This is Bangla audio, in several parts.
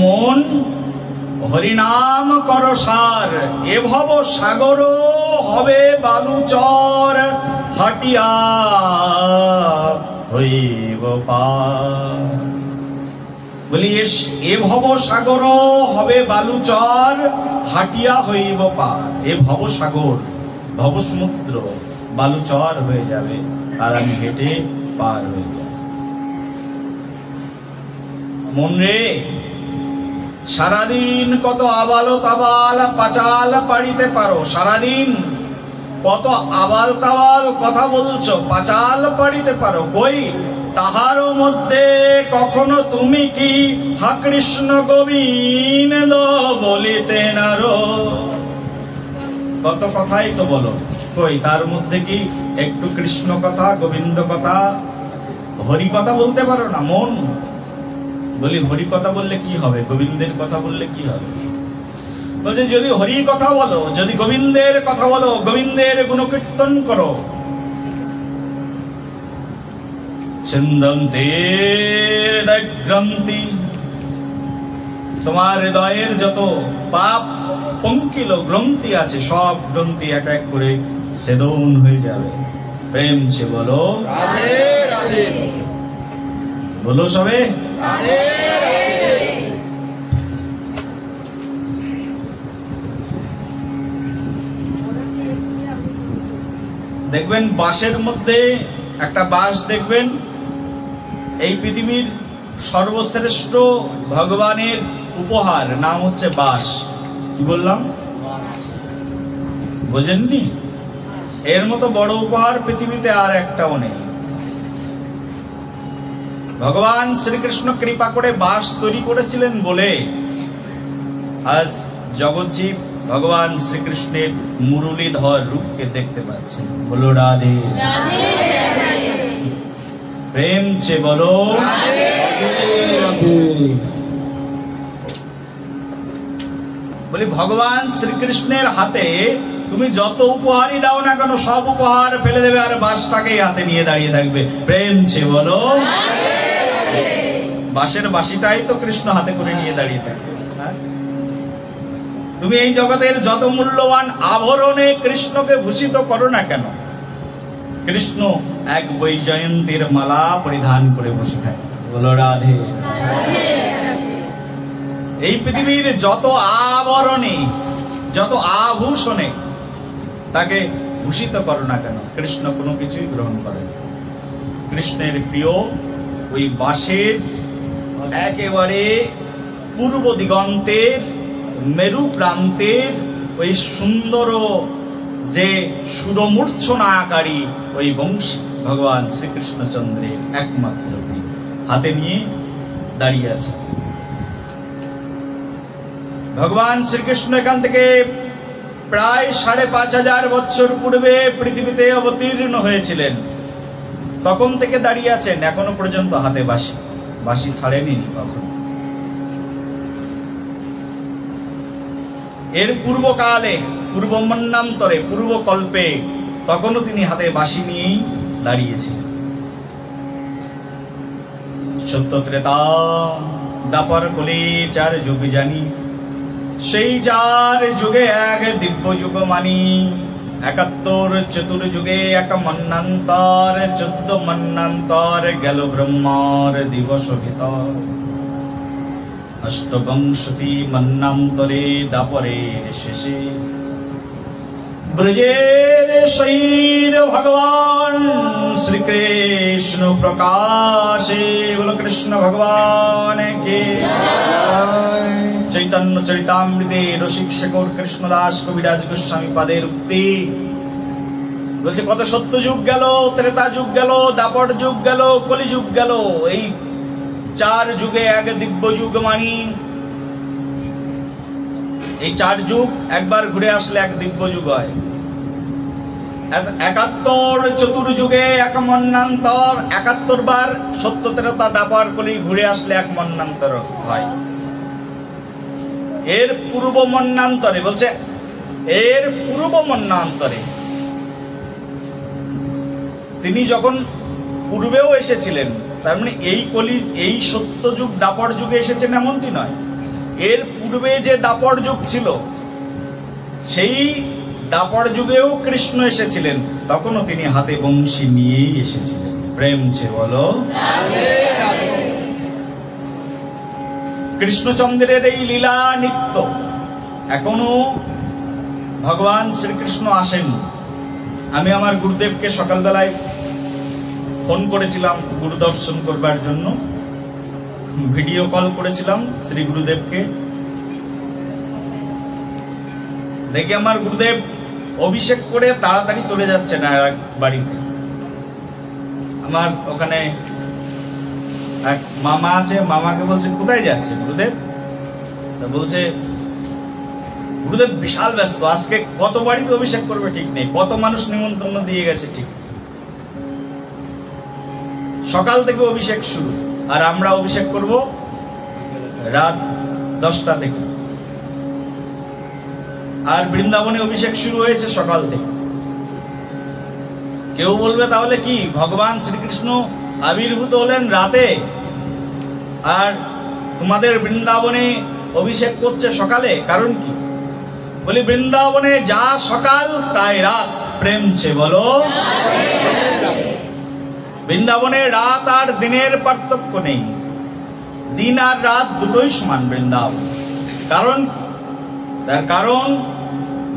মন হরিনাম কর সার, এ ভব সাগর হবে বালুচর, হাটিয়া হইব পার। বলি এ ভব সাগর হবে বালুচর, হাটিয়া হইব পার। এ ভব সাগর, ভব সমুদ্র বালুচর হয়ে যাবে, আর আমি হেঁটে পার হয়ে যাব। মন রে, সারাদিন কত আবাল তাবাল পাচাল পাড়িতে পারো, সারাদিন কত আবাল তাবাল কথা বলছো, পাচাল পাড়িতে পারো, কই তাহারও মধ্যে কখনো তুমি কি হা কৃষ্ণ গোবিন্দ বলিতে নারো। কত কথাই তো বলো, কই তার মধ্যে কি একটু কৃষ্ণ কথা, গোবিন্দ কথা, হরি কথা বলতে পারো না? মন বলি হরি কথা বললে কি হবে, গোবিন্দের কথা বললে কি হবে? বলছে যদি হরি কথা বলো, যদি গোবিন্দের কথা বলো, গোবিন্দের গুণকীর্তন করো, চিন্দন্তে হৃদয়গ্রন্থি, তোমার হৃদয়ের যত পাপ পঙ্কিল গ্রন্থি আছে, সব গ্রন্থি এক এক করে ছেদন হয়ে যাবে। প্রেম সে বলো রাধে রাধে, বলো সবে রাধে রাধে। দেখবেন বাঁশের মধ্যে একটা বাঁশ দেখবেন, এই পৃথিবীর সর্বশ্রেষ্ঠ ভগবানের উপহার, নাম হচ্ছে বাঁশ। কি বললাম, বোঝেননি? এর মতো বড় উপহার পৃথিবীতে আর একটাও নেই। ভগবান শ্রীকৃষ্ণ কৃপা করে বাঁশ তৈরি করেছিলেন বলে আজ জগৎজীব ভগবান শ্রীকৃষ্ণের মুরলীধর রূপকে দেখতে পাচ্ছেন। বলো রাধে রাধে, প্রেম চে বলো রাধে রাধে। বলি ভগবান শ্রীকৃষ্ণের হাতে তুমি যত উপহারই দাও না কেন, সব উপহার ফেলে দেবে আর বাঁশটাকেই হাতে নিয়ে দাঁড়িয়ে থাকবে। প্রেম সে বলো, বাঁশের বাঁশিটাই তো কৃষ্ণ হাতে করে নিয়ে দাঁড়িয়ে থাকবে। তুমি এই জগতের যত মূল্যবান আভরণে কৃষ্ণকে ভূষিত করো না কেন, কৃষ্ণ এক বৈজয়ন্তীর মালা পরিধান করে বসে থাকে। বলো রাধে। এই পৃথিবীর যত আবরণে, যত আভূষণে তাকে ভূষিত করো না কেন, কৃষ্ণ কোনো কিছুই গ্রহণ করে না। কৃষ্ণের প্রিয় ওই বাঁশের একেবারে পূর্ব দিগন্তের মেরু প্রান্তের ওই সুন্দর যে সুরমূর্ছনাকারী ওই বংশী ভগবান শ্রীকৃষ্ণচন্দ্রের একমাত্র হাতে নিয়ে দাঁড়িয়ে আছে। ভগবান শ্রীকৃষ্ণ এখান থেকে প্রায় ৫৫০০ বছর পূর্বে পৃথিবীতে অবতীর্ণ হয়েছিলেন, তখন থেকে দাঁড়িয়ে আছেন, এখনো পর্যন্ত হাতে বাঁশি, বাঁশি ছাড়েনি কখনো। এর পূর্বকালে, পূর্ব মন্বন্তরে, পূর্বকল্পে তখনও তিনি হাতে বাঁশি নিয়েই দাঁড়িয়েছিলেন। সত্য ত্রেতা দাপর কলি ৪ যুগ জানি, সেই ৪ যুগে এক দিব্য যুগ মানি। ৭১ চতুর্যুগে এক মন্বন্তর, ১৪ মন্বন্তর গেল ব্রহ্মার দিবস ভিতর। অষ্টবিংশতি মন্বন্তরে দাপরের শেষে ব্রজের শহীদ ভগবান শ্রীকৃষ্ণ প্রকাশে। বলো কৃষ্ণ ভগবান কে। চৈতন্য চরিতামৃতে রসিক শেখর কৃষ্ণদাস কবিরাজ গোস্বামী পাদের উক্তি বলছে, কত সত্য যুগ গেল, ত্রেতা যুগ গেল, দাপর যুগ গেল, কলি যুগ গেল, এই ৪ যুগে এক দিব্য যুগ মানি। এই ৪ যুগ একবার ঘুরে আসলে এক দিব্য যুগ হয়। ৭১ চতুর্যুগে এক মন্বন্তর, ৭১ বার সত্য ত্রেতা দাপর কলি ঘুরে আসলে এক মন্বন্তর হয়। এর পূর্ব মন্বন্তরে বলছে, এর পূর্ব মন্বন্তরে তিনি যখন পূর্বেও এসেছিলেন, তার মানে এই কলি, এই সত্য যুগ দাপর যুগে এসেছেন এমনটি নয়। এর পূর্বে যে দাপর যুগ ছিল, সেই দাপর যুগেও কৃষ্ণ এসেছিলেন, তখনও তিনি হাতে বংশী নিয়েই এসেছিলেন। প্রেম ছে বলো। কৃষ্ণচন্দ্রের এই লীলা নিত্য, এখনো ভগবান শ্রীকৃষ্ণ আসেন। আমি আমার গুরুদেবকে সকালবেলায় ফোন করেছিলাম গুরু দর্শন করবার জন্য, ভিডিও কল করেছিলাম শ্রী গুরুদেবকে। দেখি আমার গুরুদেব অভিষেক করে তাড়াতাড়ি চলে যাচ্ছে না বাড়িতে। আমার ওখানে এক মামা আছে, মামাকে বলছে কোথায় যাচ্ছে গুরুদেব? বলছে গুরুদেব বিশাল ব্যস্ত, আজকে কত বাড়িতে অভিষেক করবে ঠিক নেই, কত মানুষ নিমন্ত্রণ দিয়ে গেছে ঠিক। সকাল থেকে অভিষেক শুরু, আর আমরা অভিষেক করব রাত 10টা থেকে। আর বৃন্দাবনে অভিষেক শুরু হয়েছে সকাল থেকে। কেউ বলবে তাহলে কি ভগবান শ্রীকৃষ্ণ আবির্ভূত হলেন রাতে, আর তোমাদের বৃন্দাবনে অভিষেক করছে সকালে? কারণ কি? বলি বৃন্দাবনে যা সকাল তাই রাত। প্রেম ছে বলো। বৃন্দাবনে রাত আর দিনের পার্থক্য নেই, দিন আর রাত দুটোই সমান বৃন্দাবন। তার কারণ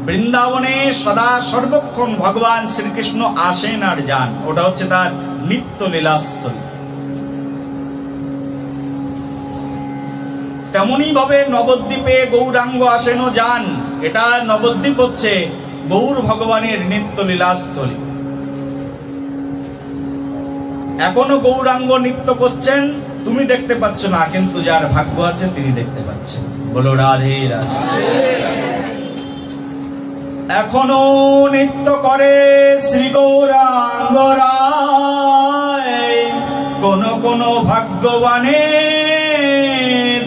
বৃন্দাবনে সদা সর্বক্ষণ ভগবান শ্রীকৃষ্ণ আসেন আর যান, ওটা হচ্ছে তার নিত্য লীলাস্থল। তেমনি ভাবে নবদ্বীপে গৌরাঙ্গ আসেন ও যান, এটা নবদ্বীপ হচ্ছে গৌর ভগবানের নিত্য লীলাস্থলী। এখনো গৌরাঙ্গ নৃত্য করছেন, তুমি দেখতে পাচ্ছ না, কিন্তু যার ভাগ্য আছে তিনি দেখতে পাচ্ছেন। বলো রাধে রাধে। এখনো নৃত্য করে শ্রী গৌরাঙ্গ রায়, কোন কোন ভাগ্যবানে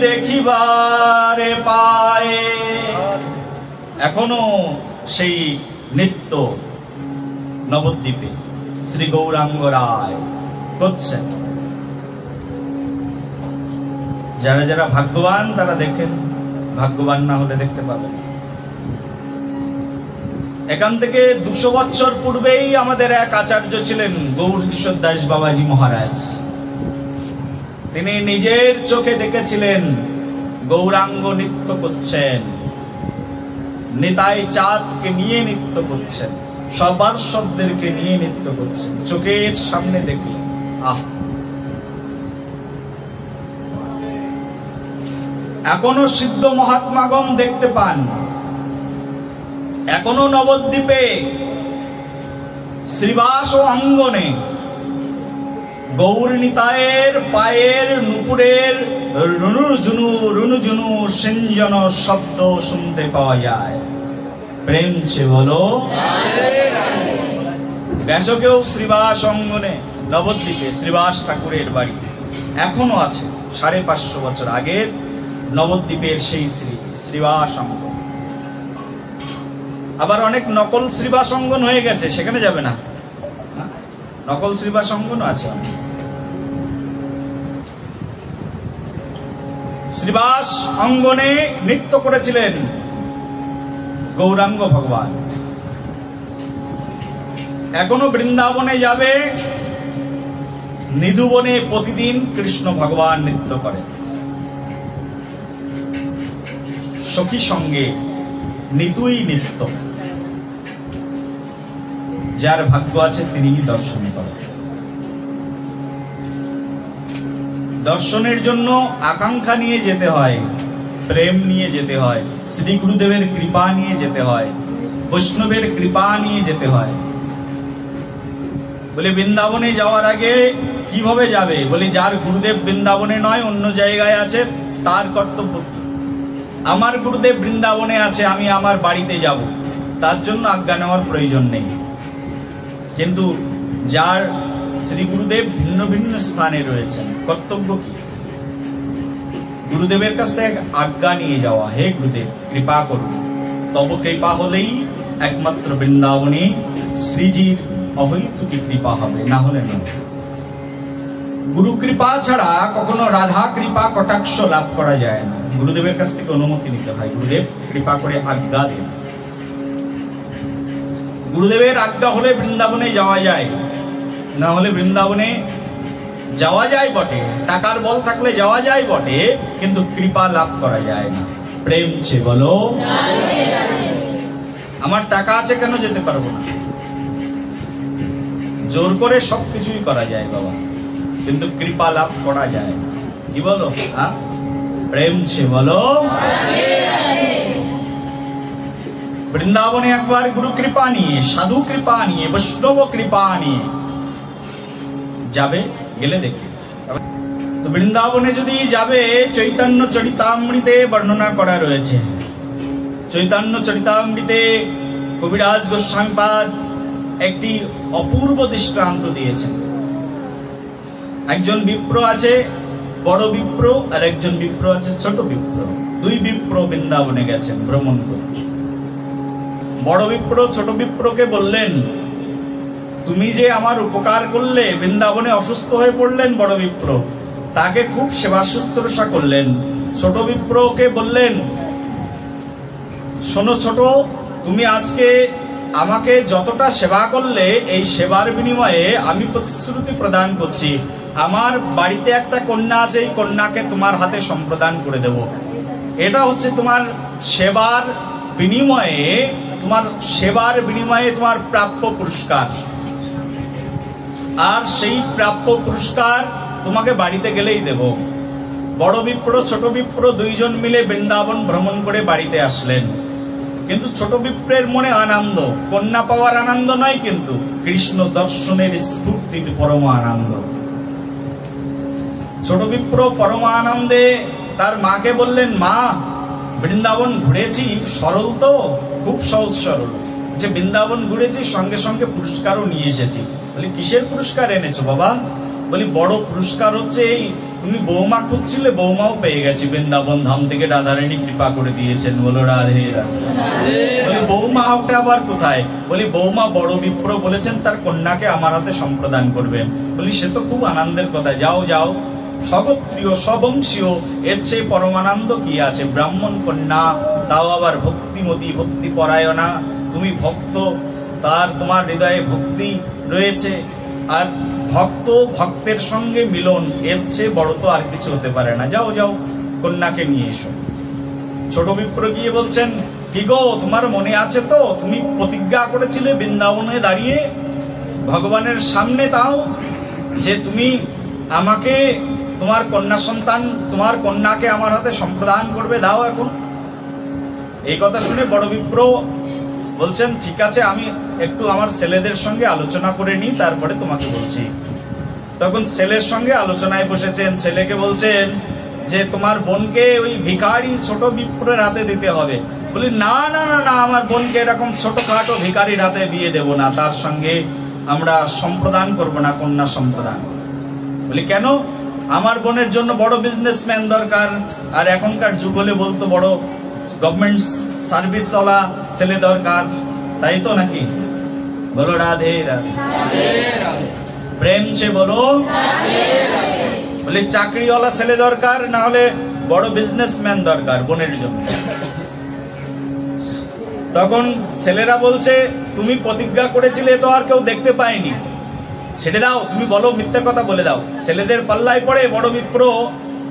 দেখিবারে পায়। এখনো সেই নৃত্য নবদ্বীপে শ্রী গৌরাঙ্গ রায় করছেন। যারা যারা ভাগ্যবান তারা দেখেন, ভাগ্যবান না হলে দেখতে পাবেন। এখান থেকে 200 বছর পূর্বেই আমাদের এক আচার্য ছিলেন গৌর কিশোর দাস বাবাজি মহারাজ। তিনি নিজের চোখে দেখেছিলেন গৌরাঙ্গ নৃত্য করছেন, নিতাই চাঁদকে নিয়ে নৃত্য করছেন, সর্বার্ষদেরকে নিয়ে নৃত্য করছেন, চোখের সামনে দেখলেন। এখনো সিদ্ধ মহাত্মাগণ দেখতে পান। এখনো নবদ্বীপে শ্রীবাস ও অঙ্গনে গৌর নিতায়ের পায়ের নুপুরের রুনুঝুনু সিঞ্জন শব্দ শুনতে পাওয়া যায়। প্রেম ছে বলো। ব্যাসকেও শ্রীবাস অঙ্গনে নবদ্বীপে শ্রীবাস ঠাকুরের বাড়ি এখনো আছে, 550 বছর আগের নবদ্বীপের সেই শ্রীবাস অঙ্গন। আবার অনেক নকল শ্রীবাস অঙ্গন হয়ে গেছে, সেখানে যাবে না, নকল শ্রীবাস অঙ্গন আছে। শ্রীবাস অঙ্গনে নৃত্য করেছিলেন গৌরাঙ্গ ভগবান। এখনো বৃন্দাবনে যাবে, নিধুবনে প্রতিদিন কৃষ্ণ ভগবান নৃত্য করেন। সখী সঙ্গে নিতুই নৃত্য, যার ভাগ্য আছে তিনি দর্শন করেন। দর্শনের জন্য আকাঙ্ক্ষা নিয়ে যেতে হয়, প্রেম নিয়ে যেতে হয়, শ্রী গুরুদেবের কৃপা নিয়ে যেতে হয়, বৈষ্ণবের কৃপা নিয়ে যেতে হয়। বলে বৃন্দাবনে যাওয়ার আগে কিভাবে যাবে? বলে যার গুরুদেব বৃন্দাবনে নয় অন্য জায়গায় আছে তার কর্তব্য কি? আমার গুরুদেব বৃন্দাবনে আছে, আমি আমার বাড়িতে যাব, তার জন্য আজ্ঞা নেওয়ার প্রয়োজন নেই। কিন্তু যার শ্রী গুরুদেব ভিন্ন ভিন্ন স্থানে রয়েছেন, কর্তব্য কি? গুরুদেবের কাছ থেকে আজ্ঞা নিয়ে যাওয়া, হে গুরুদেব কৃপা করুন। তব কৃপা হলেই একমাত্র বৃন্দাবনে শ্রীজির অহৈতুকী কৃপা হবে, না হলে না। গুরু কৃপা ছাড়া কখনো রাধা কৃপা কটাক্ষ লাভ করা যায় না। গুরুদেবের কাছ থেকে অনুমতি নিতে হয়। গুরুদেব কৃপা করে আজ্ঞা দেন। গুরুদেবের আজ্ঞা হলে বৃন্দাবনে যাওয়া যায়, না হলে বৃন্দাবনে যাওয়া যায় বটে, টাকার বল থাকলে যাওয়া যায় বটে, কিন্তু কৃপা লাভ করা যায় না। প্রেম সে বলো, আমার টাকা আছে কেন যেতে পারবো না? জোর করে সবকিছুই করা যায় বাবা, কিন্তু কৃপা লাভ করা যায় না। কি বলো? প্রেম সে বলো। বৃন্দাবনে একবার গুরু কৃপা নিয়ে, সাধু কৃপা নিয়ে, বৈষ্ণব কৃপা নিয়ে যাবে, গেলে দেখবে। তো বৃন্দাবনে যদি যাবে, চৈতন্য চরিতামৃতে বর্ণনা করা রয়েছে। চৈতন্য চরিতামৃতে কবিরাজ গোস্বামীপাদ একটি অপূর্ব দৃষ্টান্ত দিয়েছেন। একজন বিপ্র আছে, বড় বিপ্র, আর একজন বিপ্র আছে ছোট বিপ্র। দুই বিপ্র বৃন্দাবনে গেছেন ভ্রমণ করতে। বড় বিপ্র ছোট বিপ্রকে বললেন, তুমি যে আমার উপকার করলে, বৃন্দাবনে অসুস্থ হয়ে পড়লেন বড় বিপ্র, তাকে খুব সেবা শুশ্রূষা করলেন। ছোট বিপ্রকে বললেন, শোনো ছোট, তুমি আজকে আমাকে যতটা সেবা করলে, এই সেবার বিনিময়ে আমি প্রতিশ্রুতি প্রদান করছি, আমার বাড়িতে একটা কন্যা আছে, এই কন্যাকে তোমার হাতে সম্প্রদান করে দেব। এটা হচ্ছে তোমার সেবার বিনিময়ে, তোমার প্রাপ্য পুরস্কার। আর সেই প্রাপ্য পুরস্কার তোমাকে বাড়িতে গেলেই দেব। বড় বিপ্র ছোট বিপ্র দুইজন মিলে বৃন্দাবন ভ্রমণ করে বাড়িতে আসলেন। কিন্তু ছোট বিপ্রের মনে আনন্দ, কন্যা পাওয়ার আনন্দ নয়, কিন্তু কৃষ্ণ দর্শনের স্ফূর্তিতে পরম আনন্দ। ছোট বিপ্র পরম আনন্দে তার মাকে বললেন, মা, বৃন্দাবন ঘুরেছি, সরল তো, খুব সহজ সরল, যে বৃন্দাবন ঘুরেছি, সঙ্গে সঙ্গে পুরস্কারও নিয়ে এসেছি। বলি, কিসের পুরস্কার এনেছো বাবা? বলি, বড় পুরস্কার হচ্ছে এই, তুমি বৌমা খুঁজছিলে, বৌমাও পেয়ে গেছি, বৃন্দাবন ধাম থেকে রাধারানী কৃপা করে দিয়েছেন। বলো রাধে রাধে। বলি, বৌমা ওটা আবার কোথায়? বলি, বৌমা বড় বিপ্র বলেছেন তার কন্যাকে আমার হাতে সম্প্রদান করবেন। বলি, সে তো খুব আনন্দের কথা, যাও যাও, স্বগোত্রীয় স্ববংশীয়, এর চেয়ে পরমানন্দ কি আছে? ব্রাহ্মণ কন্যা, তাও আবার ভক্তিমতী, ভক্তি পরায়ণা, তুমি ভক্ত, তোমার হৃদয়ে ভক্তি রয়েছে, আর ভক্তের সঙ্গে মিলন, এর চেয়ে বড় তো আর কিছু হতে পারে না। যাও যাও, কন্যাকে নিয়ে এসো। ছোট বিপ্র গিয়ে বলছেন, কি গো, তোমার মনে আছে তো, তুমি প্রতিজ্ঞা করেছিলে বৃন্দাবনে দাঁড়িয়ে ভগবানের সামনে, তাও যে তুমি আমাকে তোমার কন্যা সন্তান, তোমার কন্যাকে আমার হাতে সম্প্রদান করবে, দাও এখন। এই কথা শুনে বড় বিপ্র বলছেন, ঠিক আছে, আমি একটু আমার ছেলেদের সঙ্গে আলোচনা করে নিই, তারপরে তোমাকে বলছি। তখন ছেলের সঙ্গে আলোচনায় বসেছেন। ছেলেকে বলছেন যে তোমার বোনকে ওই ভিখারি ছোট বিপ্রের হাতে দিতে হবে। বলি, না না না না, আমার বোনকে এরকম ছোটখাটো ভিখারির হাতে দিয়ে দেব না, তার সঙ্গে আমরা সম্প্রদান করব না, কন্যা সম্প্রদান। বলি, কেন? আমার বোনের জন্য বড় বিজনেসম্যান দরকার, আর এখনকার যুগ হলে বলতো বড় গভর্নমেন্ট সার্ভিস চলা ছেলে দরকার, তাই তো নাকি? বলো রাধে রাধে। প্রেম সে বলো। বলে, চাকরিওয়ালা ছেলে দরকার, না হলে বড় বিজনেসম্যান দরকার বোনের জন্য। তখন ছেলেরা বলছে, তুমি প্রতিজ্ঞা করেছিলে, তো আর কেউ দেখতে পায়নি, ছেড়ে দাও, তুমি বলো, মিথ্যা কথা বলে দাও। ছেলেদের পাল্লায় পড়ে বড় বিপ্র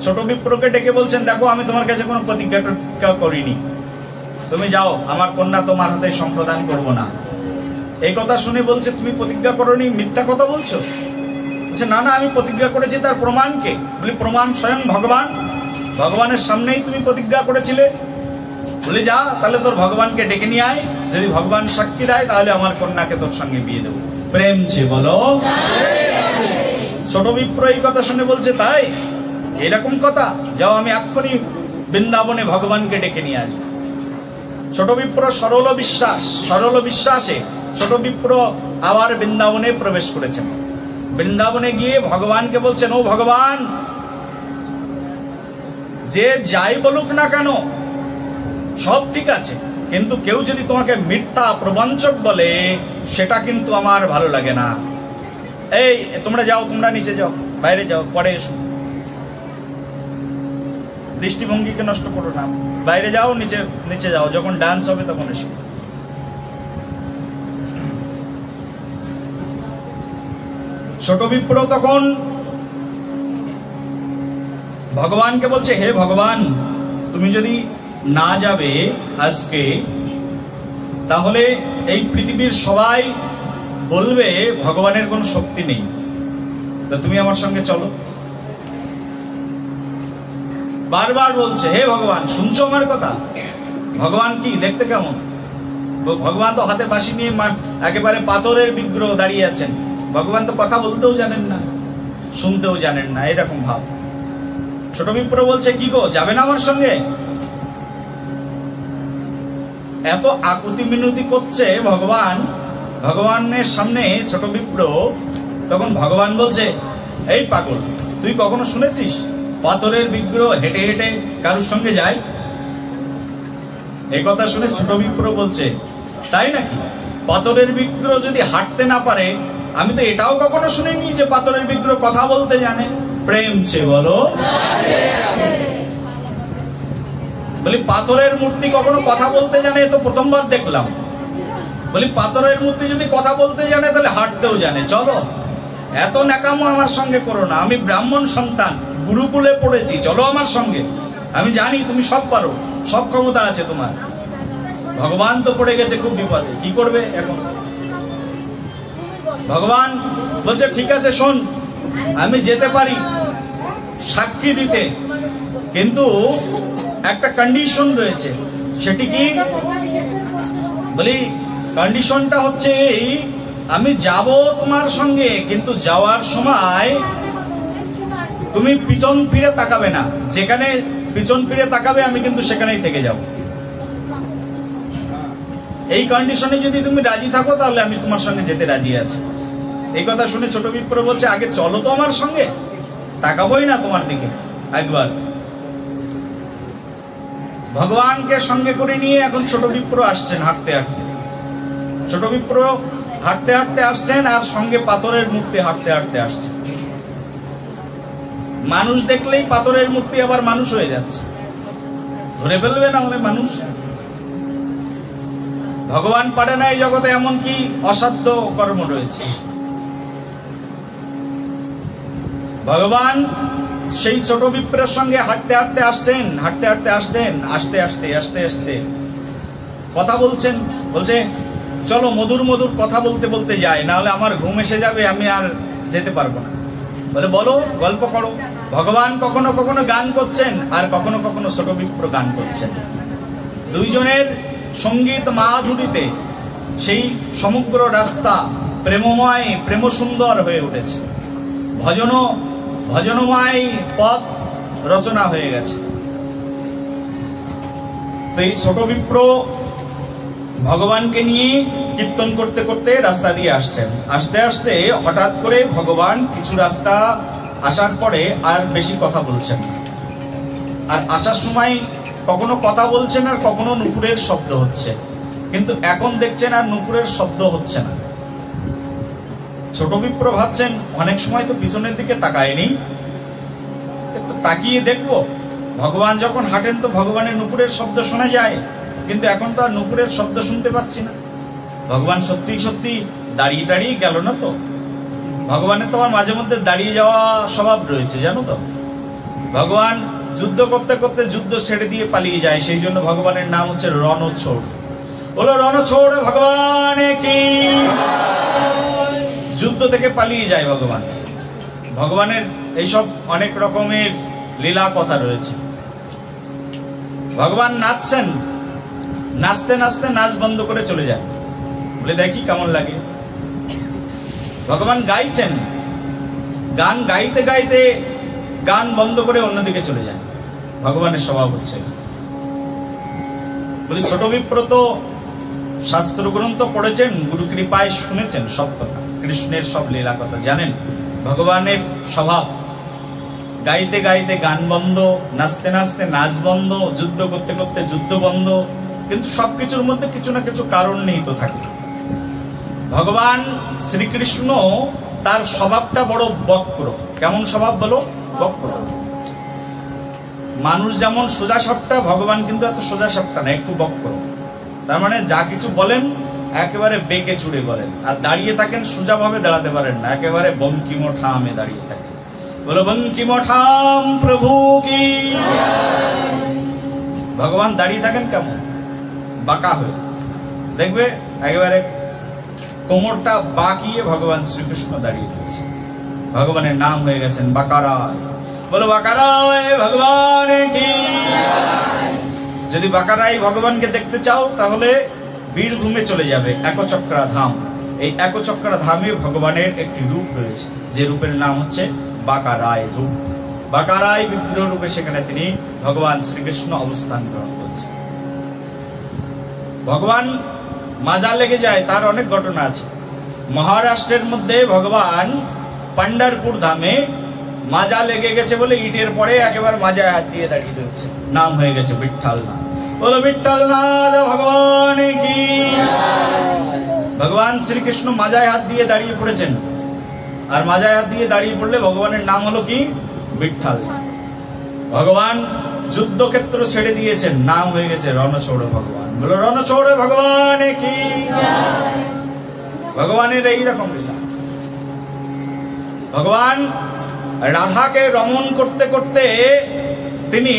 ছোট বিপ্রকে ডেকে বলছেন, দেখো, আমি তোমার কাছে কোনো প্রতিজ্ঞা করিনি, তুমি যাও, আমার কন্যা তোমার হাতে সম্প্রদান করব না। এই কথা শুনে বলছে, তুমি প্রতিজ্ঞা করোনি, মিথ্যা কথা বলছো। বলছে, না না, আমি প্রতিজ্ঞা করেছি, তার প্রমাণ কে? বলি, প্রমাণ স্বয়ং ভগবান, ভগবানের সামনেই তুমি প্রতিজ্ঞা করেছিলে। বলে, যা, তাহলে তোর ভগবানকে ডেকে নিয়ে আয়, যদি ভগবান সাক্ষী দেয় তাহলে আমার কন্যাকে তোর সঙ্গে বিয়ে দেবো। প্রেম সে বলো। ছোট বিপ্র এই কথা শুনে বলছে, তাই এরকম কথা, যাও, আমি এক্ষুনি বৃন্দাবনে ভগবানকে ডেকে নিয়ে আসি। ছোট বিপ্র সরল বিশ্বাসে ছোট বিপ্র আবার বৃন্দাবনে প্রবেশ করেছেন। বৃন্দাবনে গিয়ে ভগবানকে বলছেন, ও ভগবান, যে যাই বলুক না কেন সব ঠিক আছে, কিন্তু কেউ যদি তোমাকে মিথ্যা প্রবঞ্চক বলে, সেটা কিন্তু আমার ভালো লাগে না। এই তোমরা যাও, তোমরা নিচে যাও, বাইরে যাও, পরে এসো। দৃষ্টিভঙ্গিকে নষ্ট করো না, বাইরে যাও, নিচে নিচে যাও, যখন ডান্স হবে তখন এসো। ছোট বিপ্র তখন ভগবানকে বলছে, হে ভগবান, তুমি যদি না যাবে আজকে, তাহলে এই পৃথিবীর সবাই বলবে ভগবানের কোনো শক্তি নেই, তা তুমি আমার সঙ্গে চলো। বারবার বলছে, হে ভগবান, শুনছো আমার কথা? ভগবান কি দেখতে কেমন? ভগবান তো হাতে বাঁশি নিয়ে একেবারে পাথরের বিগ্রহ দাঁড়িয়ে আছেন। ভগবান তো কথা বলতেও জানেন না, শুনতেও জানেন না, এরকম ভাব। ছোট বিপ্র বলছে, কি গো, যাবে না আমার সঙ্গে? এত আকুতি মিনতি করছে ভগবানের সামনে ছোট বিপ্র। তখন ভগবান বলছে, এই পাগল, তুই কখনো শুনেছিস পাথরের বিগ্রহ হেঁটে হেঁটে কারুর সঙ্গে যায়? এই কথা শুনে ছোট বিপ্র বলছে, তাই নাকি? পাথরের বিগ্রহ যদি হাঁটতে না পারে, আমি তো এটাও কখনো শুনিনি যে পাথরের বিগ্রহ কথা বলতে জানে। প্রেম চে বলো। বলি পাথরের মূর্তি কখনো কথা বলতে জানে, তো প্রথমবার দেখলাম। বলি পাথরের মূর্তি যদি কথা বলতে জানে, তাহলে হাঁটতেও জানে। চলো, এত ন্যাকামো আমার সঙ্গে করো না, আমি ব্রাহ্মণ সন্তান, গুরুকুলে পড়েছি, চলো আমার সঙ্গে, আমি জানি তুমি সব পারো, সব ক্ষমতা আছে তোমার। ভগবান তো পড়ে গেছে খুব বিপদে, কি করবে এখন? ভগবান বলছে, ঠিক আছে শোন, আমি যেতে পারি সাক্ষী দিতে, কিন্তু একটা কন্ডিশন রয়েছে। সেটি কি? বলি কন্ডিশনটা হচ্ছে এই, আমি যাব তোমার সঙ্গে, কিন্তু যাওয়ার সময় তুমি পিছন ফিরে তাকাবে না। যেখানে পিছন ফিরে তাকাবে আমি কিন্তু সেখানেই থেকে যাব। এই কন্ডিশনে যদি তুমি রাজি থাকো, তাহলে আমি তোমার সঙ্গে যেতে রাজি আছি। এই কথা শুনে ছোট বিপ্র বলছে, আগে চলো তো আমার সঙ্গে, তাকাবোই না তোমার দিকে একবার। ভগবানকে সঙ্গে করে নিয়ে এখন ছোট বিপ্র আসছেন হাঁটতে হাঁটতে। ছোট বিপ্র হাঁটতে হাঁটতে আসছেন, আর সঙ্গে পাথরের মূর্তি হাঁটতে হাঁটতে আসছে। মানুষ দেখলেই পাথরের মূর্তি আবার মানুষ হয়ে যাচ্ছে, ধরে ফেলবে না হলে মানুষ। ভগবান পারে না এই জগতে এমন কি অসাধ্য কর্ম রয়েছে। ভগবান সেই ছোট বিপ্রের সঙ্গে হাঁটতে হাঁটতে আসছেন, হাঁটতে হাঁটতে আসছেন, আস্তে আস্তে আস্তে আস্তে কথা বলছেন। বলছে, চলো মধুর মধুর কথা বলতে বলতে যাই, না হলে আমার ঘুম এসে যাবে, আমি আর যেতে পারবো না। বলে, বলো, গল্প করো। ভগবান কখনো কখনো গান করছেন, আর কখনো কখনো ছোট বিপ্র গান করছেন। দুইজনের সঙ্গীত মাধুরীতে সেই সমগ্র রাস্তা প্রেমময়, প্রেম সুন্দর হয়ে উঠেছে। ভজনময় পথ রচনা হয়ে গেছে। তো এই ছোট বিপ্র ভগবানকে নিয়ে কীর্তন করতে করতে রাস্তা দিয়ে আসছেন। আসতে আসতে হঠাৎ করে ভগবান কিছু রাস্তা আসার পরে আর বেশি কথা বলছেন, আর আসার সময় কখনো কথা বলছেন, আর কখনো নুপুরের শব্দ হচ্ছে। কিন্তু এখন দেখছেন আর নুপুরের শব্দ হচ্ছে না। ছোট বিপ্র ভাবছেন, অনেক সময় তো পিছনের দিকে তাকায়নি, একটু তাকিয়ে দেখবো। ভগবান যখন হাঁটেন তো ভগবানের নুপুরের শব্দ শোনা যায়, কিন্তু এখন তো আর নুপুরের শব্দ শুনতে পাচ্ছি না। ভগবান সত্যি সত্যি দাঁড়িয়ে দাঁড়িয়ে গেল না তো? ভগবানের তো মাঝে মধ্যে দাঁড়িয়ে যাওয়া স্বভাব রয়েছে, জানো তো। ভগবান যুদ্ধ করতে করতে যুদ্ধ ছেড়ে দিয়ে পালিয়ে যায়, সেই জন্য ভগবানের নাম হচ্ছে রণছোড়। বলো রণছোড় ভগবান কি। যুদ্ধ থেকে পালিয়ে যায় ভগবান। ভগবানের এইসব অনেক রকমের লীলা কথা রয়েছে। ভগবান নাচছেন, নাচতে নাচতে নাচ বন্ধ করে চলে যায়, বলে দেখি কেমন লাগে। ভগবান গাইছেন, গান গাইতে গাইতে গান বন্ধ করে অন্যদিকে চলে যায়। ভগবানের স্বভাব হচ্ছে। বলি ছোট বিপ্র তো শাস্ত্র গ্রন্থ পড়েছেন, গুরু কৃপায় শুনেছেন সব কথা, কৃষ্ণের সব লীলা কথা জানেন। ভগবানের স্বভাব, গাইতে গাইতে গান বন্ধ, নাচতে নাচতে নাচ বন্ধ, যুদ্ধ করতে করতে যুদ্ধ বন্ধ, কিন্তু সবকিছুর মধ্যে কিছু না কিছু কারণ নিহিত থাকে। ভগবান শ্রীকৃষ্ণ তার স্বভাবটা বড় বক্র। কেমন স্বভাব বলো? বক্র। মানুষ যেমন সোজা সাপটা, ভগবান কিন্তু এত সোজা সাপটা না, একটু বক্র। তার মানে যা কিছু বলেন একেবারে বেঁকে চুড়ে বলেন, আর দাঁড়িয়ে থাকেন সোজা ভাবে দাঁড়াতে পারেন না, একেবারে বঙ্কিমঠামে দাঁড়িয়ে থাকেন। বলো বঙ্কিমঠাম প্রভু কি। ভগবান দাঁড়িয়ে থাকেন কেমন? বাঁকা হয়ে। দেখবে একেবারে কোমরটা বাঁকিয়ে ভগবান শ্রীকৃষ্ণ দাঁড়িয়ে রয়েছে। ভগবানের নাম হয়ে গেছেন বাঁকারায়। বলো বাঁকারায় ভগবান কি। যদি বাঁকারায় ভগবানকে দেখতে চাও তাহলে বীরভূমে চলে যাবে, একচক্রা ধাম। এই একচক্রা ধামে ভগবানের একটি রূপ রয়েছে, যে রূপের নাম হচ্ছে বাঁকারায় রূপ। বাঁকারায় বিগ্রহ রূপে সেখানে তিনি ভগবান শ্রীকৃষ্ণ অবস্থান গ্রহণ করছেন। ভগবান মাজা লেগে যায় তার অনেক ঘটনা আছে। মহারাষ্ট্রের মধ্যে ভগবান পান্ডারপুর ধামে মাজা লেগে গেছে বলে ইটের পরে একেবারে মাজায় হাত দিয়ে দাঁড়িয়ে রয়েছে, নাম হয়ে গেছে বিঠ্ঠলনাথ। বলো বিঠ্ঠলনাথ ভগবান কি। ভগবান শ্রীকৃষ্ণ মাজায় হাত দিয়ে দাঁড়িয়ে পড়েছেন, আর মাজায় হাত দিয়ে দাঁড়িয়ে পড়লে ভগবানের নাম হলো কি বিঠ্ঠলনাথ। ভগবান যুদ্ধক্ষেত্র ছেড়ে দিয়েছেন, নাম হয়ে গেছে রণছোড় ভগবান। বলো রণছোড় ভগবান কি। ভগবানের এইরকম লীলা। ভগবান রাধাকে রমণ করতে করতে তিনি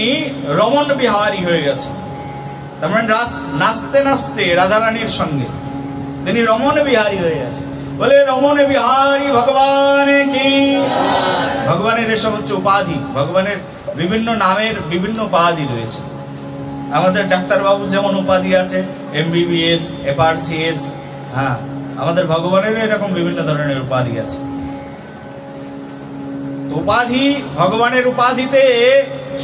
রমণ বিহারী হয়ে গেছেন। তার মানে নাচতে নাচতে রাধারানীর সঙ্গে তিনি রমণ বিহারী হয়ে গেছেন। বলে রমণ বিহারী ভগবান কি। ভগবানের এসব হচ্ছে উপাধি। ভগবানের বিভিন্ন নামের বিভিন্ন উপাধি রয়েছে। আমাদের ডাক্তারবাবু যেমন উপাধি আছে, MBBS, FRCS, হ্যাঁ, আমাদের ভগবানের এরকম বিভিন্ন ধরনের উপাধি আছে। উপাধি, ভগবানের উপাধিতে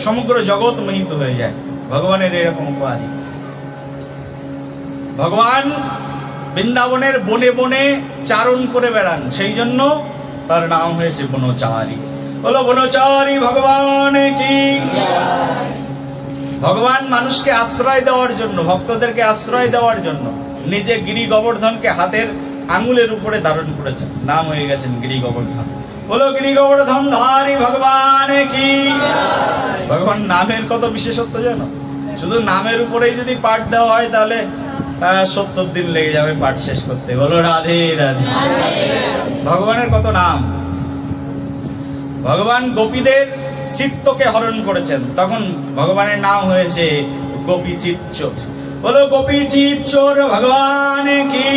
সমগ্র জগৎ মোহিত হয়ে যায়। ভগবানের এরকম উপাধি। ভগবান বৃন্দাবনের বনে বনে চারণ করে বেড়ান, সেই জন্য তার নাম হয়েছে বনচারী। বলো বনচারী ভগবান কি। ভগবান মানুষকে আশ্রয় দেওয়ার জন্য, ভক্তদেরকে আশ্রয় দেওয়ার জন্য নিজে গিরি গোবর্ধনকে হাতের আঙুলের উপরে ধারণ করেছেন, নাম হয়ে গেছেন গিরি গোবর্ধন। বলো গিরি গোবর্ধন ধারী ভগবান কি। ভগবান নামের কত বিশেষত্ব জানো? শুধু নামের উপরেই যদি পাঠ দেওয়া হয় তাহলে 70 দিন লেগে যাবে পাঠ শেষ করতে। বলো রাধে রাধে। ভগবানের কত নাম। ভগবান গোপীদের চিত্তকে হরণ করেছেন, তখন ভগবানের নাম হয়েছে গোপী চিৎচোর। বলো গোপী চিৎচোর ভগবান কি।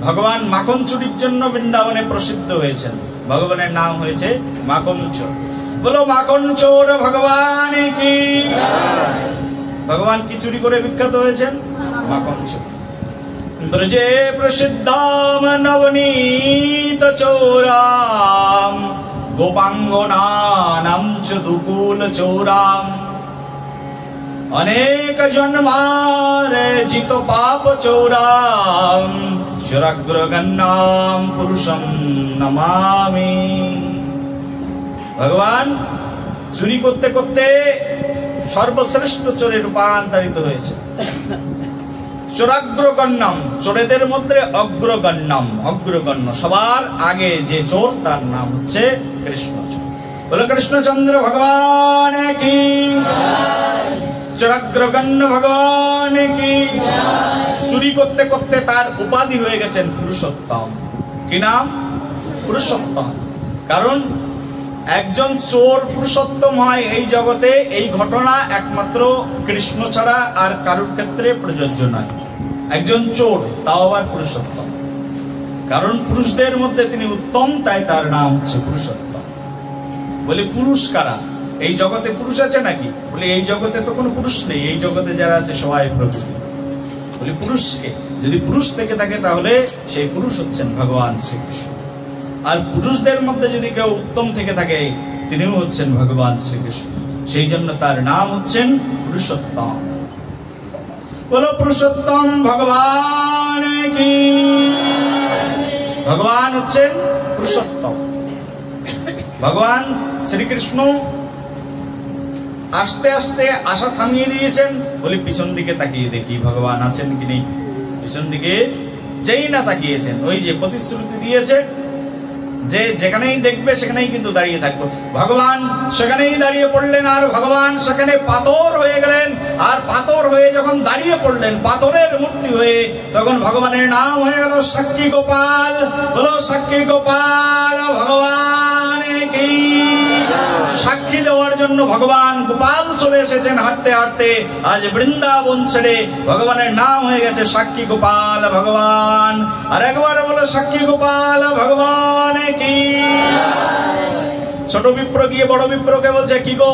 ভগবান মাখন চুরির জন্য বৃন্দাবনে প্রসিদ্ধ হয়েছেন, ভগবানের নাম হয়েছে মাখন চোর। বলো মাখন চোর ভগবান কি। ভগবান কি চুরি করে বিখ্যাত হয়েছেন? মাখন চোর। ব্রজে প্রসিদ্ধাম নবনীত চোরাম গোপাঙ্গনানাম চ দুকুল চোরাম অনেক জন্মার জিত পাপ চোরাম চোরাগ্রগণ্যাম পুরুষম নমামি। ভগবান চুরি করতে করতে সর্বশ্রেষ্ঠ চোরে রূপান্তরিত হয়েছে। চোরাগ্রগণ্যম, চোরেদের মধ্যে অগ্রগণ্যম, অগ্রগণ্য সবার আগে যে চোর তার নাম হচ্ছে কৃষ্ণচোর। বলো কৃষ্ণচন্দ্র ভগবান কি। চোরাগ্রগণ্য ভগবান কি। চুরি করতে করতে তার উপাধি হয়ে গেছেন পুরুষোত্তম। কি নাম? পুরুষোত্তম। কারণ একজন চোর পুরুষোত্তম হয় এই জগতে, এই ঘটনা একমাত্র কৃষ্ণ ছাড়া আর কারোর ক্ষেত্রে প্রযোজ্য নয়। একজন চোর, তাও আবার পুরুষোত্তম। কারণ পুরুষদের মধ্যে তিনি উত্তম, তাই তার নাম হচ্ছে পুরুষোত্তম। বলে পুরুষ কারা? এই জগতে পুরুষ আছে নাকি? বলে এই জগতে তো কোনো পুরুষ নেই, এই জগতে যারা আছে সবাই প্রকৃতি। বলে পুরুষকে, যদি পুরুষ থেকে থাকে তাহলে সেই পুরুষ হচ্ছেন ভগবান শ্রীকৃষ্ণ। আর পুরুষদের মধ্যে যদি কেউ উত্তম থেকে থাকে তিনিও হচ্ছেন ভগবান শ্রীকৃষ্ণ, সেই জন্য তার নাম হচ্ছেন পুরুষোত্তম। বলো পুরুষোত্তম ভগবান কি। ভগবান হচ্ছেন পুরুষোত্তম। ভগবান শ্রীকৃষ্ণ আস্তে আস্তে আশা থামিয়ে দিয়েছেন। বলি পিছন দিকে তাকিয়ে দেখি ভগবান আছেন কি নেই। পিছন দিকে যেই না তাকিয়েছেন, ওই যে প্রতিশ্রুতি দিয়েছে যে যেখানেই দেখবে সেখানেই কিন্তু দাঁড়িয়ে থাকবো। ভগবান সেখানেই দাঁড়িয়ে পড়লেন, আর ভগবান সেখানে পাথর হয়ে গেলেন। আর পাথর হয়ে যখন দাঁড়িয়ে পড়লেন, পাথরের মূর্তি হয়ে, তখন ভগবানের নাম হয়ে গেল সাক্ষী গোপাল। বলো সাক্ষী গোপাল ভগবানের কি। সাক্ষী দেওয়ার জন্য ভগবান গোপাল চলে এসেছেন হাঁটতে হাঁটতে। আজ বৃন্দাবন ছেড়ে ভগবানের নাম হয়ে গেছে সাক্ষী গোপাল ভগবান। আর একবার বলো সাক্ষী গোপাল ভগবান কি। ছোট বিপ্র গিয়ে বড় বিপ্রকে বলছে, কি গো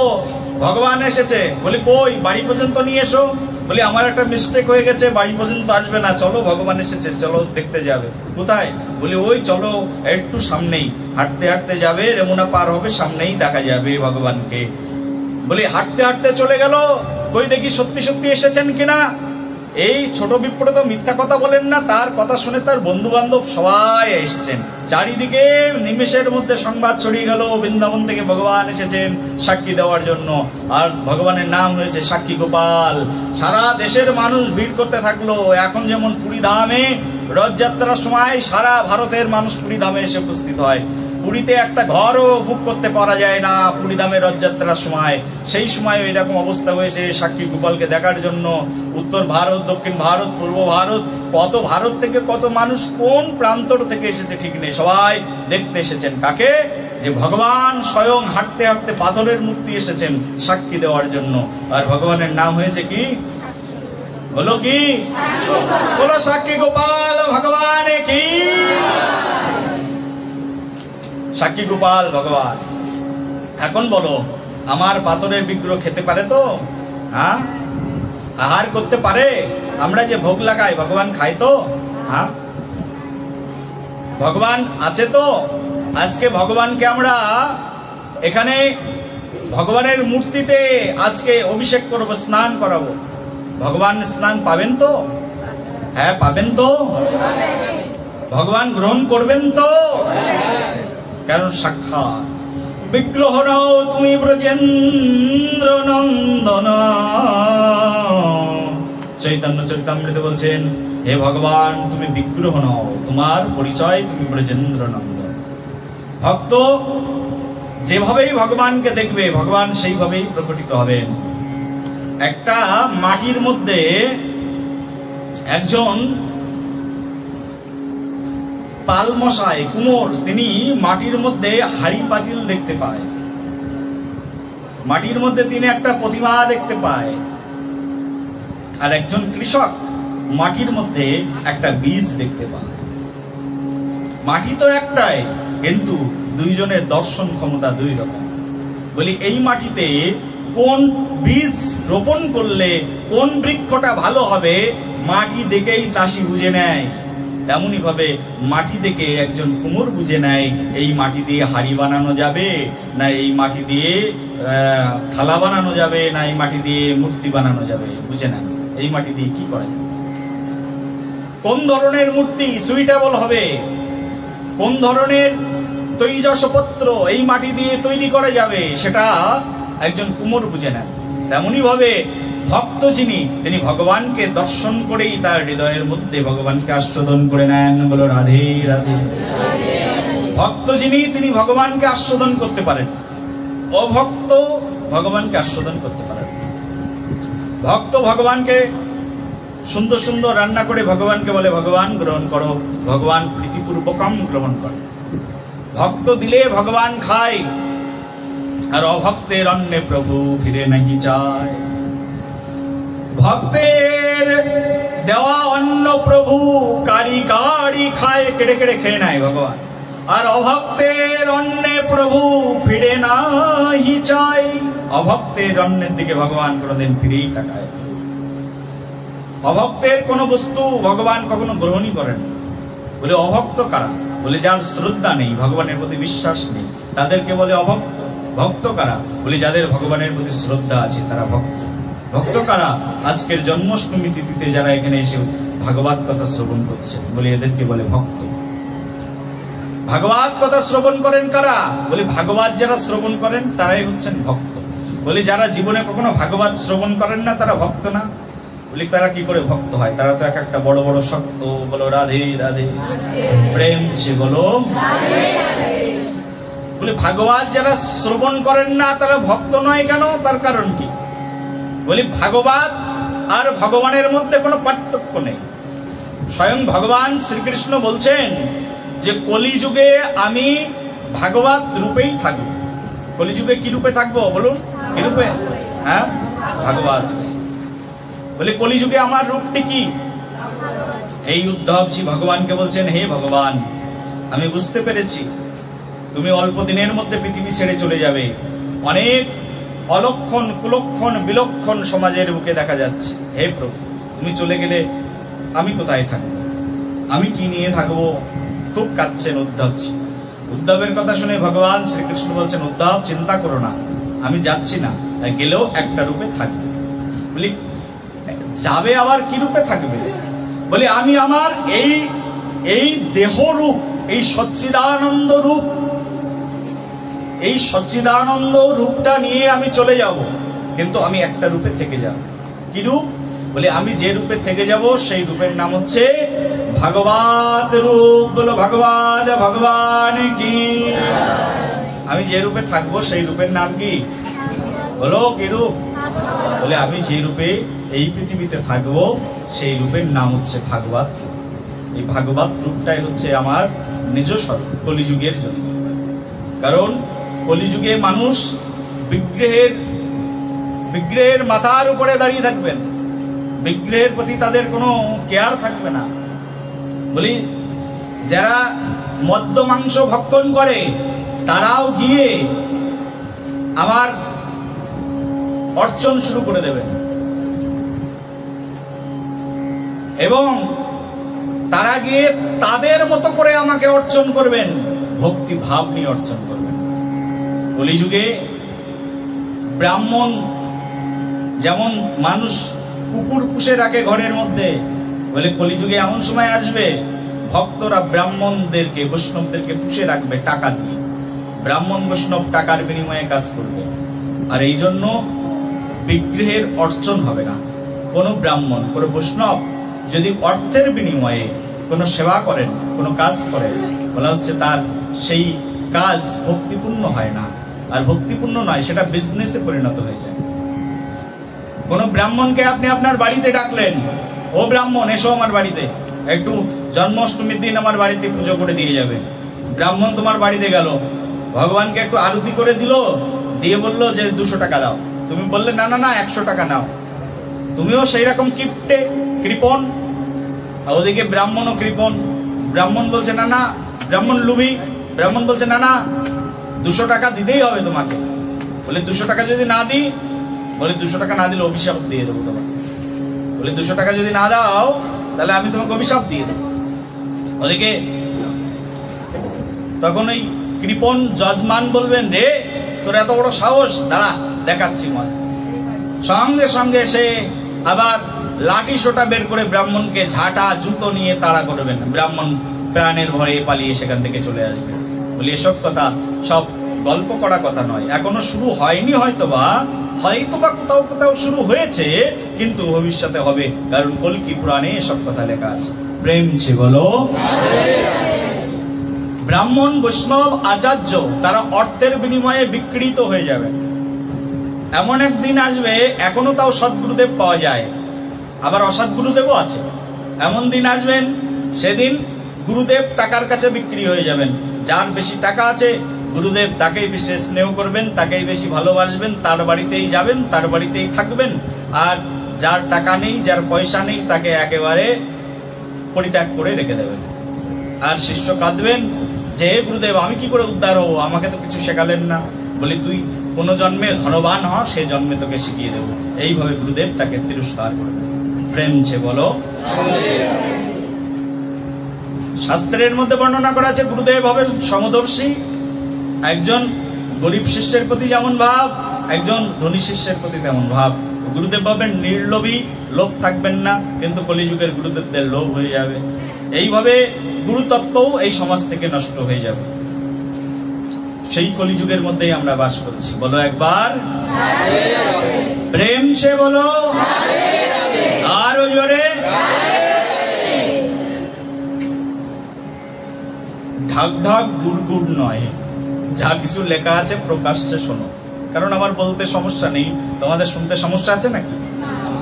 ভগবান এসেছে। বলি কই, বাড়ি পর্যন্ত নিয়ে এসো। বলি আমার একটা মিস্টেক হয়ে গেছে, বাড়ি পর্যন্ত আসবে না, চলো ভগবান এসেছে, চলো দেখতে যাবে। কোথায়? বলি ওই চলো একটু সামনেই, হাঁটতে হাঁটতে যাবে, রেমুনা পার হবে, সামনেই দেখা যাবে ভগবানকে। বলি হাঁটতে হাঁটতে চলে গেল, কই দেখি সত্যি সত্যি এসেছেন কিনা। এই ছোট বিপ্র তো মিথ্যা কথা বলেন না, তার কথা শুনে তার বন্ধু বান্ধব সবাই এসেছেন। চারিদিকে নিমেষের মধ্যে সংবাদ ছড়িয়ে গেল, বৃন্দাবন থেকে ভগবান এসেছেন সাক্ষী দেওয়ার জন্য। আর ভগবানের নাম হয়েছে সাক্ষী গোপাল। সারা দেশের মানুষ ভিড় করতে থাকলো। এখন যেমন পুরী ধামে রথযাত্রার সময় সারা ভারতের মানুষ পুরী ধামে এসে উপস্থিত হয়। পুরীতে একটা ঘরও বুক করতে পারা যায় না পুরী ধামের রথযাত্রার সময়। সেই সময় এরকম অবস্থা হয়েছে সাক্ষী গোপালকে দেখার জন্য। উত্তর ভারত, দক্ষিণ ভারত, পূর্ব ভারত, কত ভারত থেকে কত মানুষ কোন প্রান্তর থেকে এসেছে ঠিক নেই, সবাই দেখতে এসেছেন কাকে? যে ভগবান স্বয়ং হাঁটতে হাঁটতে পাথরের মূর্তি এসেছেন সাক্ষী দেওয়ার জন্য। আর ভগবানের নাম হয়েছে কি? বলো কি? বলো সাক্ষী গোপাল ভগবান কি। সাক্ষী গোপাল ভগবান। এখন বলো, আমার পাথরের বিগ্রহ খেতে পারে তো? হ্যাঁ, আহার করতে পারে? আমরা যে ভোগ লাগাই ভগবান খায় তো? হ্যাঁ, ভগবান আছে তো? আজকে ভগবানকে আমরা এখানে ভগবানের মূর্তিতে আজকে অভিষেক করবো, স্নান করাবো। ভগবান স্নান পাবেন তো? হ্যাঁ পাবেন তো? ভগবান গ্রহণ করবেন তো? কারণ সাক্ষাৎ বিগ্রহ নাও তুমি ব্রজেন্দ্র নন্দন। চৈতন্য চরিতামৃতে বলছেন, হে ভগবান তুমি বিগ্রহ নাও, তোমার পরিচয় তুমি ব্রজেন্দ্র নন্দন। ভক্ত যেভাবেই ভগবানকে দেখবে ভগবান সেইভাবেই প্রকটিত হবেন। একটা মাটির মধ্যে একজন পালমশাই কুমোর, তিনি মাটির মধ্যে হাড়ি পাতিল দেখতে পায়। মাটির মধ্যে তিনি একটা প্রতিমা দেখতে পায়। আর একজন কৃষক মাটির মধ্যে একটা বীজ দেখতে পায়। মাটি তো একটাই, কিন্তু দুইজনের দর্শন ক্ষমতা দুই রকম। বলি এই মাটিতে কোন বীজ রোপণ করলে কোন বৃক্ষটা ভালো হবে, মাটি দেখেই চাষি বুঝে নেয়। তেমনি ভাবে মাটি দেখে একজন কুমোর বুঝে নেয় এই মাটি দিয়ে হাড়ি বানানো যাবে, না এই মাটি দিয়ে থালা বানানো যাবে, না এই মাটি দিয়ে মূর্তি বানানো যাবে, বুঝে নেন এই মাটি দিয়ে কি করা যাবে, কোন ধরনের মূর্তি সুইটেবল হবে, কোন ধরনের তৈজসপত্র এই মাটি দিয়ে তৈরি করা যাবে, সেটা একজন কুমোর বুঝে নেন। তেমনি ভাবে ভক্ত যিনি, তিনি ভগবানকে দর্শন করেই তার হৃদয়ের মধ্যে ভগবানকে আস্বাদন করে নেন। বলো রাধে রাধে। ভক্ত যিনি, তিনি ভগবানকে আস্বাদন করতে পারেন। অভক্ত ভগবানকে আস্বাদন করতে পারেন। ভক্ত ভগবানকে সুন্দর সুন্দর রান্না করে ভগবানকে বলে ভগবান গ্রহণ করো, ভগবান প্রীতিপূর্বকম গ্রহণ করে। ভক্ত দিলে ভগবান খায়, আর অভক্তের অন্নে প্রভু ফিরে নাহি চায়। ভক্তের দেওয়া অন্ন প্রভু কারি কারি খায়, কেড়ে কেড়ে খেয়ে নেয় ভগবান। আর অভক্তের অন্নে প্রভু ফিরে নাহি চায়। অভক্তের অন্নের দিকে ভগবান কোনোদিন ফিরেই তাকায়। অভক্তের কোন বস্তু ভগবান কখনো গ্রহণই করেন। বলে অভক্ত কারা? বলে যার শ্রদ্ধা নেই, ভগবানের প্রতি বিশ্বাস নেই, তাদেরকে বলে অভক্ত। ভক্ত কারা? বলে যাদের ভগবানের প্রতি শ্রদ্ধা আছে তারা ভক্ত। ভক্ত কারা? আজকের জন্মাষ্টমী তিথিতে যারা এখানে এসে ভাগবত কথা শ্রবণ করছে, বলে এদেরকে বলে ভক্ত। ভাগবত কথা শ্রবণ করেন কারা? বলে ভাগবত যারা শ্রবণ করেন তারাই হচ্ছেন ভক্ত। বলে যারা জীবনে কখনো ভাগবত শ্রবণ করেন না তারা ভক্ত না। বলি তারা কি করে ভক্ত হয়? তারা তো এক একটা বড় বড় শক্ত। বলো রাধে রাধে। প্রেম সে বলো। বলে ভাগবত যারা শ্রবণ করেন না তারা ভক্ত নয় কেন? তার কারণ কি? বলি ভাগবত আর ভগবানের মধ্যে কোনো পার্থক্য নেই। স্বয়ং ভগবান শ্রীকৃষ্ণ বলছেন যে কলিযুগে আমি ভাগবত রূপেই থাকবো। কলিযুগে কি রূপে থাকবো বলুন? কি রূপে? হ্যাঁ, ভাগবত। বলে কলিযুগে আমার রূপটি কি? এই উদ্ধবজি ভগবানকে বলছেন, হে ভগবান, আমি বুঝতে পেরেছি তুমি অল্প দিনের মধ্যে পৃথিবী ছেড়ে চলে যাবে। অনেক অলক্ষণ, কুলক্ষণ, বিলক্ষণ সমাজের বুকে দেখা যাচ্ছে। হে প্রভু, তুমি চলে গেলে আমি কোথায় থাকবো? আমি কি নিয়ে থাকবো? খুব কাঁদছেন উদ্ধবজি। উদ্ধবের কথা শুনে ভগবান শ্রীকৃষ্ণ বলছেন, উদ্ধব চিন্তা করো না, আমি যাচ্ছি না, গেলেও একটা রূপে থাকবে। বলি যাবে আবার কি রূপে থাকবে? বলি আমি আমার এই দেহ রূপ, এই সচ্চিদানন্দ রূপ, এই সচ্চিদানন্দ রূপটা নিয়ে আমি চলে যাব, কিন্তু আমি একটা রূপে থেকে যাব। কি রূপ? বলে আমি যে রূপে থেকে যাব সেই রূপের নাম হচ্ছে ভাগবত রূপ। বলো ভগবান ভগবান কি। আমি যে রূপে থাকবো সেই রূপের নাম কি? বলো কি রূপ? বলে আমি যে রূপে এই পৃথিবীতে থাকবো সেই রূপের নাম হচ্ছে ভাগবত। এই ভাগবত রূপটাই হচ্ছে আমার নিজ স্বরূপ কলিযুগের জন্য। কারণ কলিযুগে মানুষ বিগ্রহের মাথার উপরে দাঁড়িয়ে থাকবেন, বিগ্রহের প্রতি তাদের কোনো কেয়ার থাকবে না। বলি যারা মদ্য মাংস ভক্ষণ করে তারাও গিয়ে আমার অর্চন শুরু করে দেবেন, এবং তারা গিয়ে তাদের মতো করে আমাকে অর্চন করবেন, ভক্তি ভাব নিয়ে অর্চন করবেন। কলিযুগে ব্রাহ্মণ যেমন মানুষ কুকুর পুষে রাখে ঘরের মধ্যে, বলে কলিযুগে এমন সময় আসবে ভক্তরা ব্রাহ্মণদেরকে, বৈষ্ণবদেরকে পুষে রাখবে টাকা দিয়ে। ব্রাহ্মণ বৈষ্ণব টাকার বিনিময়ে কাজ করবে। আর এই জন্য বিগ্রহের অর্চন হবে না। কোন ব্রাহ্মণ, কোন বৈষ্ণব যদি অর্থের বিনিময়ে কোনো সেবা করেন, কোনো কাজ করেন, বলা হচ্ছে তার সেই কাজ ভক্তিপূর্ণ হয় না। আর ভক্তিপূর্ণ নয়, সেটা বিজনেসে পরিণত হয়ে যায়। কোন ব্রাহ্মণকে আপনি আপনার বাড়িতে ডাকলেন, ও ব্রাহ্মণ এসো আমার বাড়িতে, একটু জন্মাষ্টমীর দিন আমার বাড়িতে পুজো করে দিয়ে যাবে। ব্রাহ্মণ তোমার বাড়িতে গেল, ভগবানকে একটু আরতি করে দিল, দিয়ে বললো যে 200 টাকা দাও। তুমি বললে না না না 100 টাকা নাও। তুমিও সেই রকম কিপ্টে, কৃপণ। ওদিকে ব্রাহ্মণও কৃপণ। ব্রাহ্মণ বলছে না না, ব্রাহ্মণ লুবি। ব্রাহ্মণ বলছে না না 200 টাকা দিতেই হবে তোমাকে। বলে 200 টাকা যদি না দিই, বলে 200 টাকা না দিলে অভিশাপ দিয়ে দেবো তোমাকে। বলে 200 টাকা যদি না দাও তাহলে আমি তোমাকে অভিশাপ দিয়ে দেবো। ওদিকে তখন ওই কৃপণ যজমান বলবেন, রে তোর এত বড় সাহস, দাঁড়া দেখাচ্ছি মনে। সঙ্গে সঙ্গে সে আবার লাঠি সোটা বের করে ব্রাহ্মণকে ঝাঁটা জুতো নিয়ে তাড়া করবেন। ব্রাহ্মণ প্রাণের ভয়ে পালিয়ে সেখান থেকে চলে আসবে। বলি এসব কথা সব গল্প করা কথা নয়, এখনো শুরু হয়নি। হয়তোবা কোথাও কোথাও শুরু হয়েছে, কিন্তু ভবিষ্যতে হবে। কারণ কল্কি পুরাণে এসব কথা লেখা আছে। প্রেম ছে বলো। ব্রাহ্মণ বৈষ্ণব আচার্য তারা অর্থের বিনিময়ে বিকৃত হয়ে যাবে। এমন একদিন আসবে, এখনো তাও সদ্গুরুদেব পাওয়া যায়, আবার অসৎগুরুদেবও আছে। এমন দিন আসবেন, সেদিন গুরুদেব টাকার কাছে বিক্রি হয়ে যাবেন। যার বেশি টাকা আছে গুরুদেব তাকেই বেশি স্নেহ করবেন, তাকেই বেশি ভালোবাসবেন, তার বাড়িতেই যাবেন, তার বাড়িতেই থাকবেন। আর যার টাকা নেই, যার পয়সা নেই, তাকে একেবারে পরিত্যাগ করে রেখে দেবেন। আর শিষ্য কাঁদবেন যে হে গুরুদেব, আমি কি করে উদ্ধার হবো? আমাকে তো কিছু শেখালেন না। বলি তুই কোন জন্মে ধনবান হ, সেই জন্মে তোকে শিখিয়ে দেবো। এইভাবে গুরুদেব তাকে তিরস্কার করবেন। প্রেম ছে বলো। শাস্ত্রের মধ্যে বর্ণনা করা আছে গুরুদেব হবেন সমদর্শী। একজন গরিব শিষ্যের প্রতি যেমন ভাব, একজন ধনী শিষ্যের প্রতি তেমন ভাব। গুরুদেব হবেন নির্লোভী, লোভ থাকবেন না, কিন্তু কলিযুগের গুরুদেবদের লোভ হয়ে যাবে। এইভাবে গুরুতত্ত্বও এই সমাজ থেকে নষ্ট হয়ে যাবে। সেই কলিযুগের মধ্যেই আমরা বাস করছি। বলো একবার প্রেম সে বলো, আরো জোরে। ঢাক ঢাক গুড় গুড় নয়, যা কিছু লেখা আছে প্রকাশ্যে শোনো, কারণ আমার বলতে সমস্যা নেই, তোমাদের শুনতে সমস্যা আছে নাকি?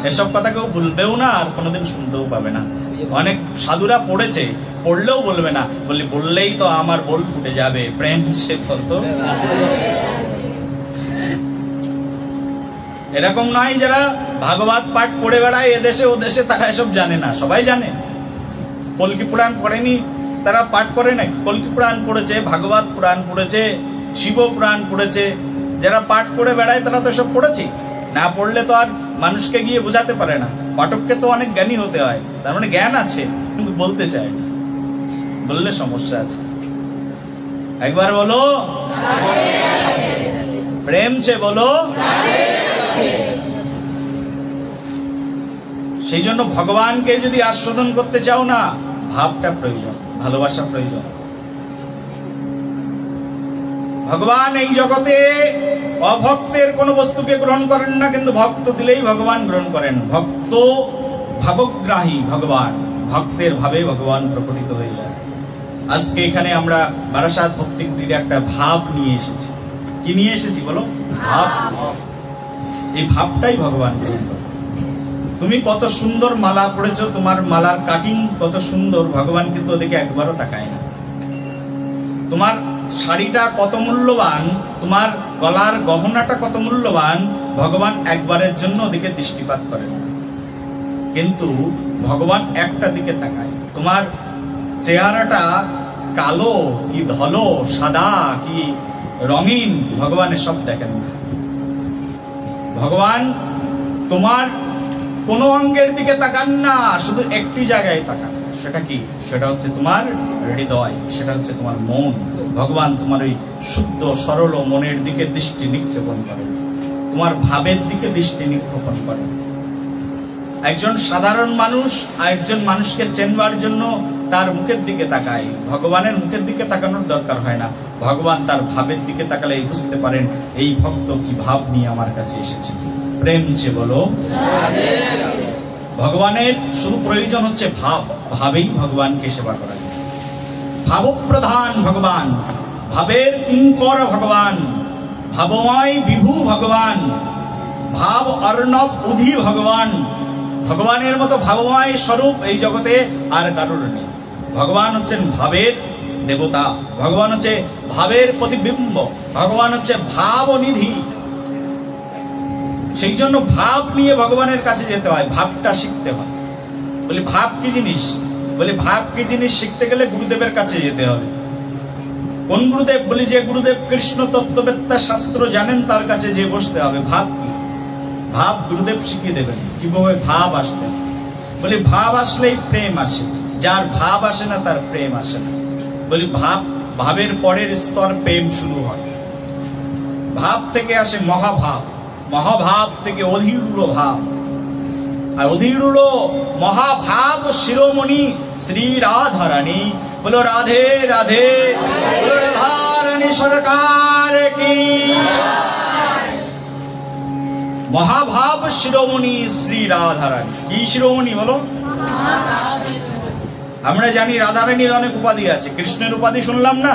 এসব কথা কেউ বলবেও না, আর কোনোদিন শুনতেও পাবে না। অনেক সাধুরা পড়েছে, পড়লেও বলবে না, বললেই তো আমার বল ফুটে যাবে। প্রেম সে বলতো এরকম নয় যারা ভাগবত পাঠ করে বেড়ায় এদেশে ও দেশে, তারা এসব জানে না। সবাই জানে। কল্কি পুরাণ পড়েনি তারা পাঠ করে নাই? কল্কি পুরাণ পড়েছে, ভাগবত পুরাণ পড়েছে, শিব পুরাণ পড়েছে। যারা পাঠ করে বেড়ায় তারা তো সব পড়েছে। না পড়লে তো আর মানুষকে গিয়ে বোঝাতে পারে না। পাঠককে তো অনেক জ্ঞানী হতে হয়, তার মানে জ্ঞান আছে কিন্তু বলতে চায় না, বললে সমস্যা আছে। একবার বলো প্রেম সে বলো। সেই জন্য ভগবানকে যদি আস্বাদন করতে চাও না, ভাবটা প্রয়োজন, ভালোবাসা প্রয়োজন। ভগবান এই জগতে অভক্তের কোন বস্তুকে গ্রহণ করেন না, কিন্তু ভক্ত দিলেই ভগবান গ্রহণ করেন। ভক্ত ভাবগ্রাহী ভগবান, ভক্তের ভাবে ভগবান প্রকটিত হয়ে যায়। আজকে এখানে আমরা বারাসাত ভক্তি কুটিরে একটা ভাব নিয়ে এসেছি। কি নিয়ে এসেছি বলো? ভাব। এই ভাবটাই ভগবান গ্রহণ করে। তুমি কত সুন্দর মালা পড়েছো, তোমার মালার কাটিং কত সুন্দর, ভগবান কিন্তু ওদিকে একবারও তাকায় না। তোমার শাড়িটা কত মূল্যবান, তোমার গলার গহনাটা কত মূল্যবান, ভগবান একবারের জন্য ওদিকে দৃষ্টিপাত করেন না। কিন্তু ভগবান একটা দিকে তাকায়। তোমার চেহারাটা কালো কি ধলো, সাদা কি রঙিন, ভগবান এসব দেখেন না। ভগবান তোমার কোন অঙ্গের দিকে তাকান না, শুধু একটি জায়গায় তাকান। সেটা কি? সেটা হচ্ছে তোমার হৃদয়, সেটা হচ্ছে তোমার মন। ভগবান তোমার ওই শুদ্ধ সরল মনের দিকে দৃষ্টি নিক্ষেপণ করেন, তোমার ভাবের দিকে দৃষ্টি নিক্ষেপণ করেন। একজন সাধারণ মানুষ আর একজন মানুষকে চেনবার জন্য তার মুখের দিকে তাকায়, ভগবানের মুখের দিকে তাকানোর দরকার হয় না। ভগবান তার ভাবের দিকে তাকালেই বুঝতে পারেন এই ভক্ত কি ভাব নিয়ে আমার কাছে এসেছে। প্রেম সে বলো। ভগবানের শুধু প্রয়োজন হচ্ছে ভাব, ভাবেই ভগবানকে সেবা করা যায়। ভাবপ্রধান ভগবান, ভাবের কিঙ্কর ভগবান, ভাবময় বিভু ভগবান, ভাব অর্ণব উধি ভগবান। ভগবানের মতো ভাবময় স্বরূপ এই জগতে আর কারোর নেই। ভগবান হচ্ছেন ভাবের দেবতা, ভগবান হচ্ছে ভাবের প্রতিবিম্ব, ভগবান হচ্ছে ভাবনিধি। সেই জন্য ভাব নিয়ে ভগবানের কাছে যেতে হয়, ভাবটা শিখতে হয়। বলি ভাব কি জিনিস? বলি ভাব কি জিনিস শিখতে গেলে গুরুদেবের কাছে যেতে হবে। কোন গুরুদেব? বলি যে গুরুদেব কৃষ্ণ তত্ত্ববেত্তা শাস্ত্র জানেন, তার কাছে যে বসতে হবে। ভাব কি? ভাব গুরুদেব শিখিয়ে দেবেন কিভাবে ভাব আসতে। বলি ভাব আসলেই প্রেম আসে, যার ভাব আসে না তার প্রেম আসে না। বলি ভাবের পরের স্তর প্রেম শুরু হয়। ভাব থেকে আসে মহাভাব, মহাভাব থেকে অধীরূঢ় ভাব, আর অধীরূঢ় মহাভাব শিরোমণি শ্রী রাধারানী। বলো রাধে রাধে, বলো রাধারানী সরকার কি। মহাভাব শিরোমণি শ্রী রাধারানী। কি শিরোমণি বলো? আমরা জানি রাধারানীর অনেক উপাধি আছে, কৃষ্ণের উপাধি শুনলাম না?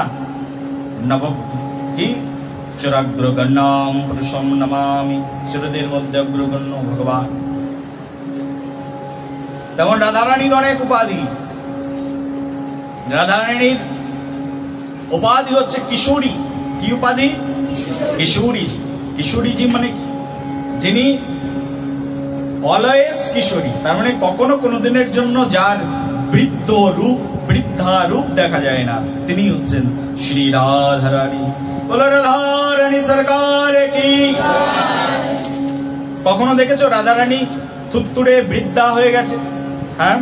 নব কি চরাগ্রগণ্যম পুরুষম নমামি, চরদের মধ্যে অগ্রগণ্য ভগবান। তেমন রাধারানীর অনেক উপাধি। রাধারানীর উপাধি হচ্ছে কিশোরী। কি উপাধি? কিশোরীজি। কিশোরীজি মানে যিনি অলওয়েজ কিশোরী, তার মানে কখনো কোনোদিনের জন্য যার বৃদ্ধ রূপ বৃদ্ধা রূপ দেখা যায় না, তিনি হচ্ছেন শ্রী রাধারানী। বলো রাধারানী সরকার কি। কখনো দেখেছো রাধারানী থুততুড়ে বৃদ্ধা হয়ে গেছে? হ্যাঁ।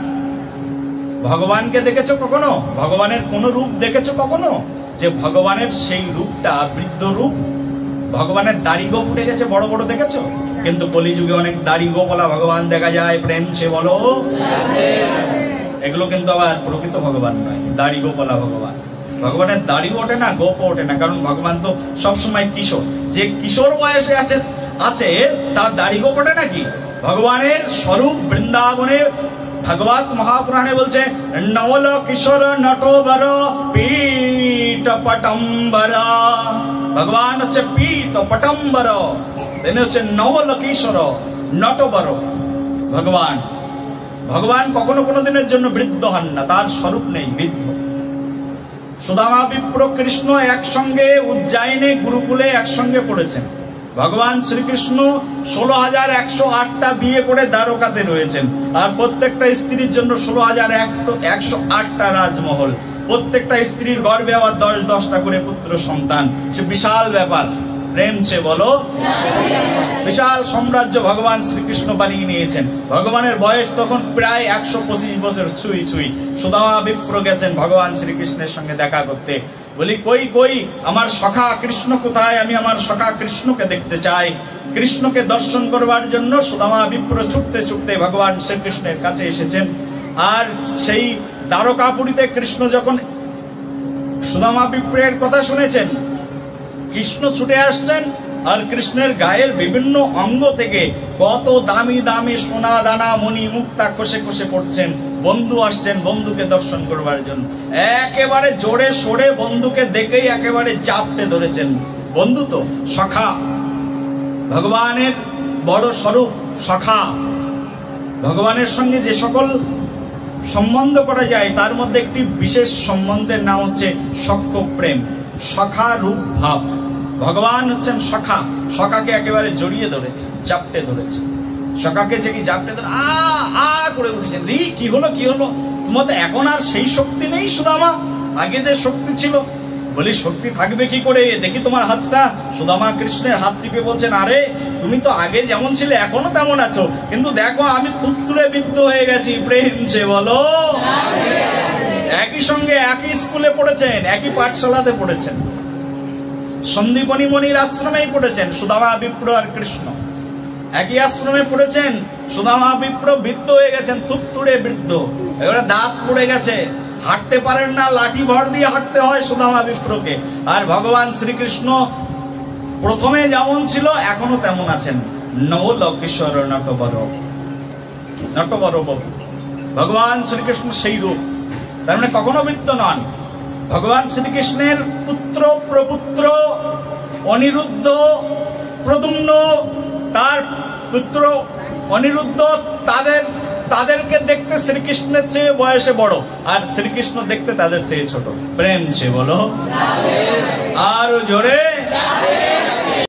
ভগবানকে দেখেছো কখনো? ভগবানের কোন রূপ দেখেছো কখনো যে ভগবানের সেই রূপটা বৃদ্ধ রূপ? ভগবানের দাড়ি গোপ উঠে গেছে বড় বড়, দেখেছো? কিন্তু কলিযুগে অনেক দাড়ি গোপলা ভগবান দেখা যায়। প্রেম সে বলো। এগুলো কিন্তু আবার প্রকৃত ভগবান নয়, দাড়ি গোপলা ভগবান। ভগবানের দাড়ি ওঠে না, গোপ ওঠে না, কারণ ভগবান তো সবসময় কিশোর। যে কিশোর বয়সে আছে তার দাড়ি গোপ ওঠে নাকি? ভগবানের স্বরূপ বৃন্দাবনে ভাগবত মহাপুরাণে বলছে নবল কিশোর নটবর পীত পটম্বর। ভগবান হচ্ছে পীত পটম্বর, তিনি হচ্ছে নবল কিশোর নটবর। ভগবান ভগবান কখনো কোনো দিনের জন্য বৃদ্ধ হন না, তার স্বরূপ নেই বৃদ্ধ। সুদামা বিপ্র কৃষ্ণ একসঙ্গে উজ্জয়িনী গুরুকুলে একসঙ্গে পড়েছেন। ভগবান শ্রীকৃষ্ণ 16,108টা বিয়ে করে দ্বারকাতে রয়েছেন, আর প্রত্যেকটা স্ত্রীর জন্য 16,108টা রাজমহল। প্রত্যেকটা স্ত্রীর গর্ভে আবার 10-10টা করে পুত্র সন্তান। সে বিশাল ব্যাপার। প্রেম সে বলো, বিশাল সাম্রাজ্য ভগবান শ্রীকৃষ্ণ বানিয়ে নিয়েছেন। ভগবানের বয়স তখন প্রায় 125 বছর ছুঁই ছুঁই। সুদামা বিপ্র গেছেন ভগবান শ্রীকৃষ্ণের সঙ্গে দেখা করতে। বলি কই কই আমার সখা কৃষ্ণ কোথায়, আমি আমার সখা কৃষ্ণকে দেখতে চাই। কৃষ্ণকে দর্শন করবার জন্য সুদামা বিপ্র ছুটতে ছুটতে ভগবান শ্রীকৃষ্ণের কাছে এসেছেন। আর সেই দ্বারকাপুরীতে কৃষ্ণ যখন সুদামা বিপ্রের কথা শুনেছেন, কৃষ্ণ ছুটে আসছেন, আর কৃষ্ণের গায়ের বিভিন্ন অঙ্গ থেকে কত দামি দামি সোনা দানা মণি মুক্তা খসে খসে পড়ছেন। বন্ধু আসছেন বন্ধুকে দর্শন করবার জন্য, একেবারে জোরে সোরে বন্ধুকে দেখেই একেবারে চাপটে ধরেছেন। বন্ধু তো সখা, ভগবানের বড় স্বরূপ সখা। ভগবানের সঙ্গে যে সকল সম্বন্ধ করা যায় তার মধ্যে একটি বিশেষ সম্বন্ধের নাম হচ্ছে সখ্য প্রেম, সখা রূপ ভাব। ভগবান হচ্ছেন সখা, সখাকে একেবারে জড়িয়ে ধরেছে, চাপটে ধরেছে। সখাকে যে কি চাপটে ধরে আ করে উঠেছেন, রি কি হলো কি হলো, তোমার তো এখন আর সেই শক্তি নেই সুদামা, আগে যে শক্তি ছিল। বলি শক্তি থাকবে কি করে, দেখি তোমার হাতটা। সুদামা কৃষ্ণের হাত টিপে বলছেন, আরে তুমি তো আগে যেমন ছিলে এখনো তেমন আছো, কিন্তু দেখো আমি তুত্তুরে বিদ্ধ হয়ে গেছি। প্রেম সে বলো। একই সঙ্গে একই স্কুলে পড়েছেন, একই পাঠশালাতে পড়েছেন, সন্দীপনী মণির আশ্রমেই পড়েছেন সুদামা বিপ্র আর কৃষ্ণ। একই আশ্রমে পড়েছেন। সুদামা বিপ্র বৃদ্ধ হয়ে গেছেন, থুত্তুড়ে বৃদ্ধ, এবারে দাঁত পড়ে গেছে, হাঁটতে পারেন না, লাঠি ভর দিয়ে হাঁটতে হয় সুদামা বিপ্রকে। আর ভগবান শ্রীকৃষ্ণ প্রথমে যেমন ছিল এখনো তেমন আছেন, নবল কিশোর নটবর। নটবর ভগবান শ্রীকৃষ্ণ সেই রূপ, তার মানে কখনো বৃদ্ধ নন। ভগবান শ্রীকৃষ্ণের পুত্র প্রপুত্র অনিরুদ্ধ প্রদ্যুম্ন, তার পুত্র অনিরুদ্ধ, তাদেরকে দেখতে শ্রীকৃষ্ণের চেয়ে বয়সে বড়, আর শ্রীকৃষ্ণ দেখতে তাদের চেয়ে ছোট। প্রেম সে বলো, আর জোরে।